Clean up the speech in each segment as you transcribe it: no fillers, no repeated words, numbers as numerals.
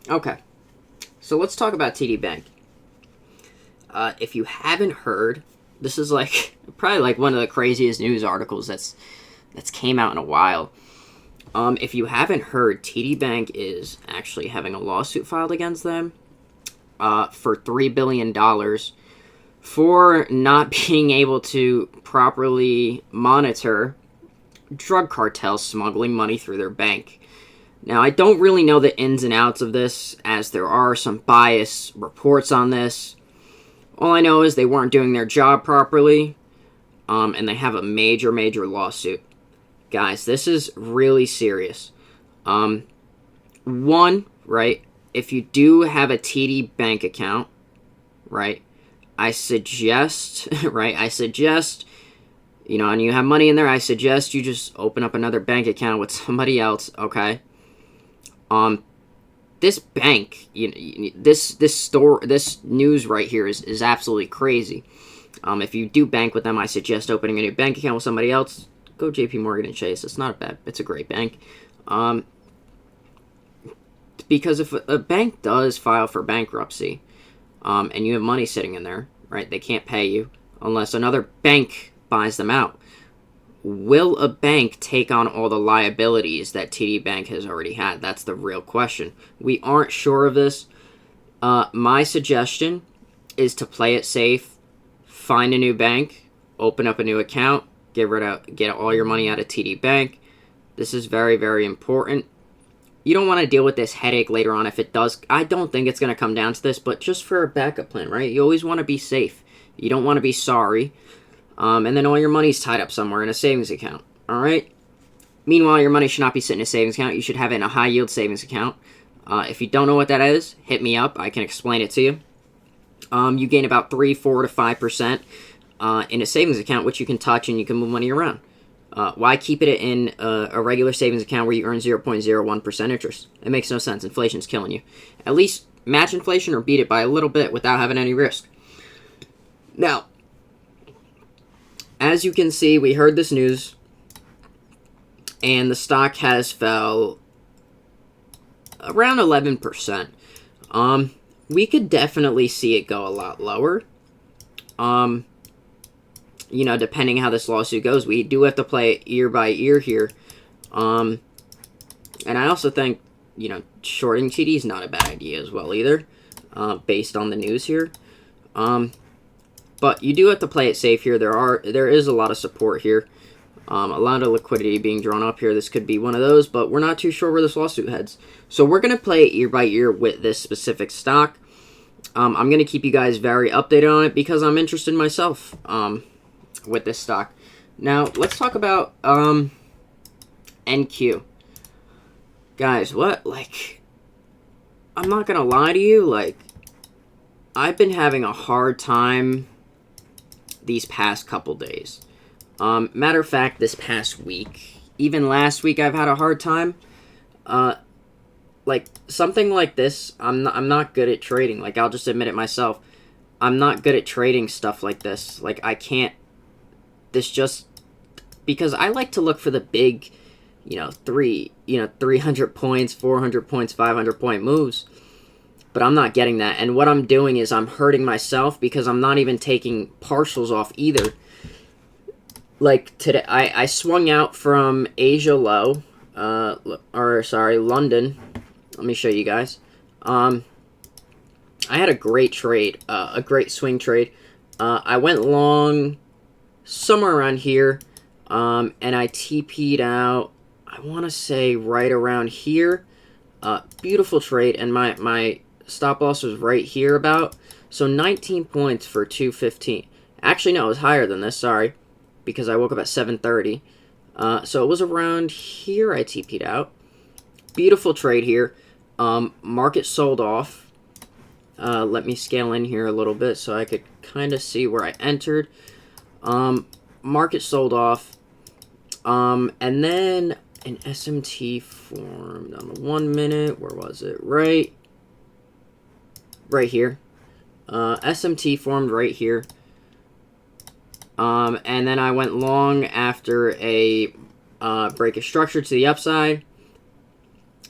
Okay, so let's talk about TD Bank. If you haven't heard, this is like probably like one of the craziest news articles that's came out in a while. If you haven't heard, TD Bank is actually having a lawsuit filed against them for $3 billion for not being able to properly monitor drug cartels smuggling money through their bank. Now, I don't really know the ins and outs of this, as there are some biased reports on this. All I know is they weren't doing their job properly, and they have a major, major lawsuit. Guys, this is really serious. One, right, if you do have a TD Bank account, right, I suggest, right, and you have money in there, I suggest you just open up another bank account with somebody else, okay? This bank, this news right here is absolutely crazy. If you do bank with them, I suggest opening a new bank account with somebody else. Go J.P. Morgan and Chase. It's a great bank. Because if a bank does file for bankruptcy, and you have money sitting in there, right, they can't pay you unless another bank buys them out. Will a bank take on all the liabilities that TD Bank has already had? That's the real question. We aren't sure of this. My suggestion is to play it safe, find a new bank, open up a new account, get all your money out of TD Bank. This is very, very important. You don't want to deal with this headache later on if it does. I don't think it's going to come down to this, but just for a backup plan, right? You always want to be safe. You don't want to be sorry. And then all your money's tied up somewhere in a savings account. All right? Meanwhile, your money should not be sitting in a savings account. You should have it in a high-yield savings account. If you don't know what that is, hit me up. I can explain it to you. You gain about 3, 4 to 5% in a savings account, which you can touch and you can move money around. Why keep it in a regular savings account where you earn 0.01% interest? It makes no sense. Inflation's killing you. At least match inflation or beat it by a little bit without having any risk. Now, as you can see, we heard this news, and the stock has fell around 11%. We could definitely see it go a lot lower. Depending how this lawsuit goes, we do have to play it ear by ear here. And I also think, shorting TD is not a bad idea as well either, based on the news here. But you do have to play it safe here. There is a lot of support here. A lot of liquidity being drawn up here. This could be one of those, but we're not too sure where this lawsuit heads. So we're going to play it ear by ear with this specific stock. I'm going to keep you guys very updated on it because I'm interested myself with this stock. Now, let's talk about NQ. Guys, I'm not going to lie to you, I've been having a hard time these past couple days. Matter of fact, this past week, even last week, I've had a hard time. Something like this, I'm not good at trading. I'll just admit it myself. I'm not good at trading stuff like this. I can't. This just because I like to look for the big, 300 points, 400 points, 500 point moves. But I'm not getting that. And what I'm doing is I'm hurting myself because I'm not even taking partials off either. Today, I swung out from Asia low, London. Let me show you guys. I had a great trade, a great swing trade. I went long somewhere around here, and I TP'd out, I want to say right around here. Beautiful trade, and my stop loss was right here about. So 19 points for 215. Actually, no, it was higher than this, sorry, because I woke up at 7:30. So it was around here I TP'd out. Beautiful trade here. Market sold off. Let me scale in here a little bit so I could kind of see where I entered. Market sold off. And then an SMT formed on the 1 minute. Where was it? Right here. SMT formed right here. And then I went long after a break of structure to the upside.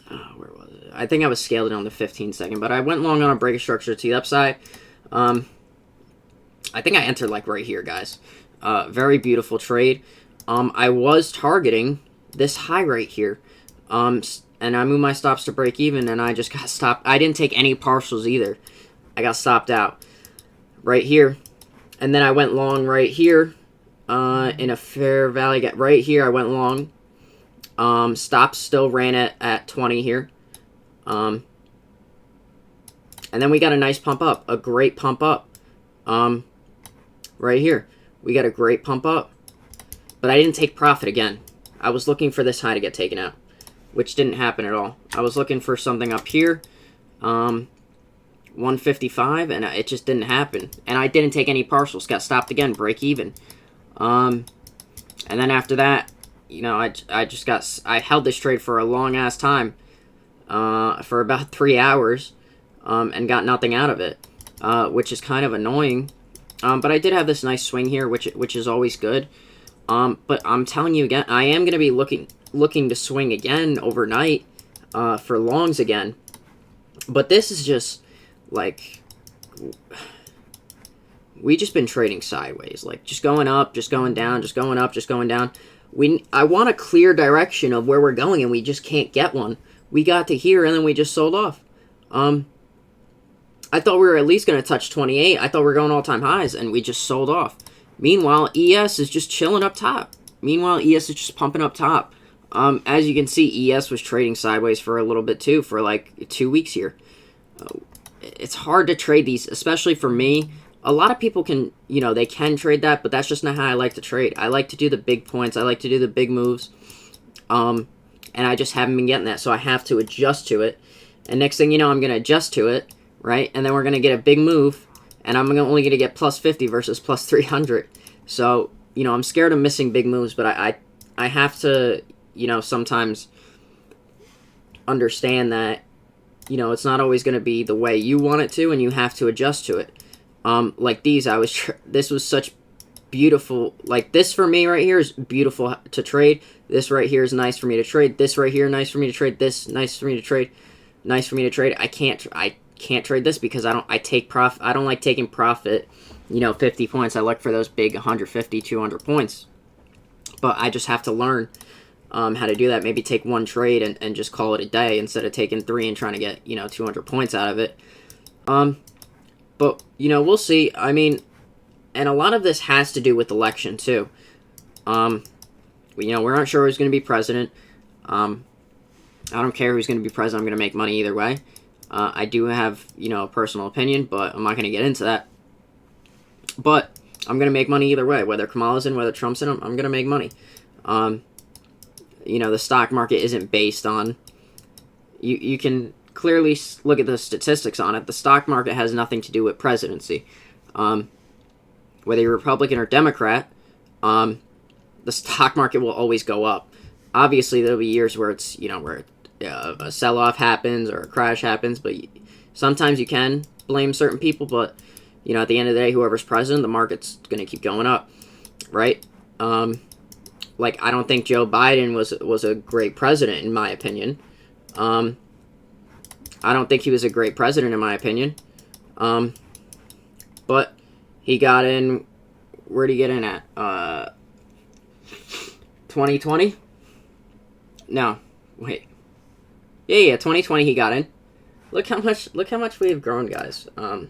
Where was it? I think I was scaled on the 15-second, but I went long on a break of structure to the upside. I think I entered like right here, guys. Very beautiful trade. I was targeting this high right here. And I moved my stops to break even, and I just got stopped. I didn't take any partials either. I got stopped out right here. And then I went long right here in a fair value. Right here, I went long. Stops still ran at 20 here. And then we got a nice pump up. A great pump up. Right here. We got a great pump up. But I didn't take profit again. I was looking for this high to get taken out, which didn't happen at all. I was looking for something up here. 155, and it just didn't happen. And I didn't take any partials. Got stopped again. Break even. And then after that, you know, I held this trade for a long ass time, for about 3 hours, and got nothing out of it, which is kind of annoying. But I did have this nice swing here, which is always good. But I'm telling you again, I am going to be looking to swing again overnight, for longs again. But this is just like, we just been trading sideways, like just going up, just going down, just going up, just going down. I want a clear direction of where we're going, and we just can't get one. We got to here, and then we just sold off. I thought we were at least going to touch 28. I thought we were going all-time highs, and we just sold off. Meanwhile, ES is just chilling up top. Meanwhile, ES is just pumping up top. As you can see, ES was trading sideways for a little bit, too, for like 2 weeks here. It's hard to trade these, especially for me. A lot of people can, you know, they can trade that, but that's just not how I like to trade. I like to do the big points. I like to do the big moves. And I just haven't been getting that, so I have to adjust to it. And next thing you know, I'm going to adjust to it, right? And then we're going to get a big move, and I'm only going to get plus 50 versus plus 300. So, you know, I'm scared of missing big moves, but I have to, you know, sometimes understand that, you know, it's not always going to be the way you want it to, and you have to adjust to it. Like these, this was such beautiful, like this for me right here is beautiful to trade. This right here is nice for me to trade. This right here, nice for me to trade. This, nice for me to trade. Nice for me to trade. I can't trade this because I don't like taking profit, you know, 50 points. I look for those big 150, 200 points. But I just have to learn how to do that. Maybe take one trade and just call it a day instead of taking 3 and trying to get, you know, 200 points out of it. But, you know, we'll see. I mean, and a lot of this has to do with election, too. You know, we're not sure who's going to be president. I don't care who's going to be president. I'm going to make money either way. I do have, you know, a personal opinion, but I'm not going to get into that. But I'm going to make money either way. Whether Kamala's in, whether Trump's in, I'm going to make money. You know, the stock market isn't based on... You can clearly look at the statistics on it. The stock market has nothing to do with presidency. Whether you're Republican or Democrat, the stock market will always go up. Obviously, there'll be years where it's, you know, where a sell-off happens or a crash happens, but sometimes you can blame certain people, but, you know, at the end of the day, whoever's president, the market's going to keep going up, right? Like, I don't think Joe Biden was a great president, in my opinion. I don't think he was a great president, in my opinion. But he got in... Where'd he get in at? 2020? No. Wait. Yeah, 2020 he got in. Look how much we have grown, guys. From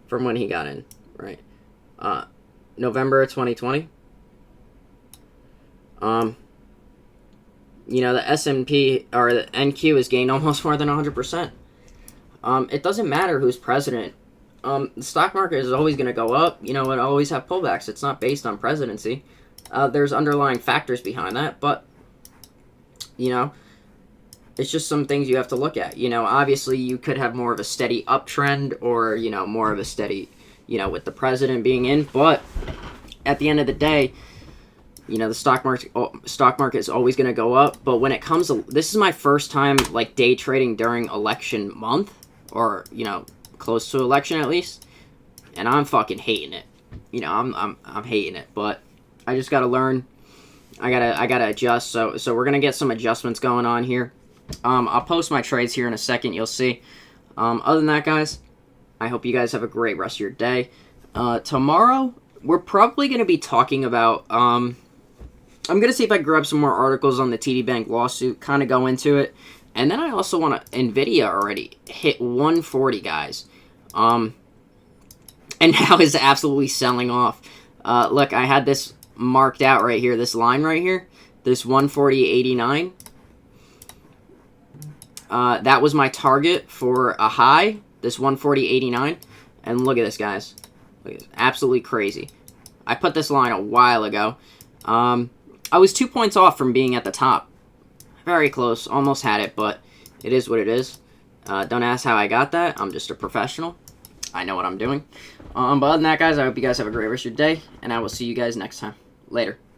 when he got in, right? November 2020. You know, the S&P, or the NQ has gained almost more than 100%. It doesn't matter who's president. The stock market is always going to go up. You know, it always have pullbacks. It's not based on presidency. There's underlying factors behind that, but, you know, it's just some things you have to look at. You know, obviously you could have more of a steady uptrend or, you know, more of a steady, you know, with the president being in, but at the end of the day, you know, the stock market is always going to go up. But when it comes to, this is my first time like day trading during election month, or, you know, close to election at least, and I'm fucking hating it. You know, I'm hating it, but I just got to learn. I gotta adjust. So we're gonna get some adjustments going on here. I'll post my trades here in a second. You'll see. Other than that, guys, I hope you guys have a great rest of your day. Tomorrow, we're probably going to be talking about... I'm going to see if I can grab some more articles on the TD Bank lawsuit, kind of go into it. And then I also want to... NVIDIA already hit 140, guys. And now is absolutely selling off. Look, I had this marked out right here, this line right here, this 140.89. That was my target for a high, this 140.89. And look at this, guys. Look at this. Absolutely crazy. I put this line a while ago. I was 2 points off from being at the top. Very close. Almost had it, but it is what it is. Don't ask how I got that. I'm just a professional. I know what I'm doing. But other than that, guys, I hope you guys have a great rest of your day, and I will see you guys next time. Later.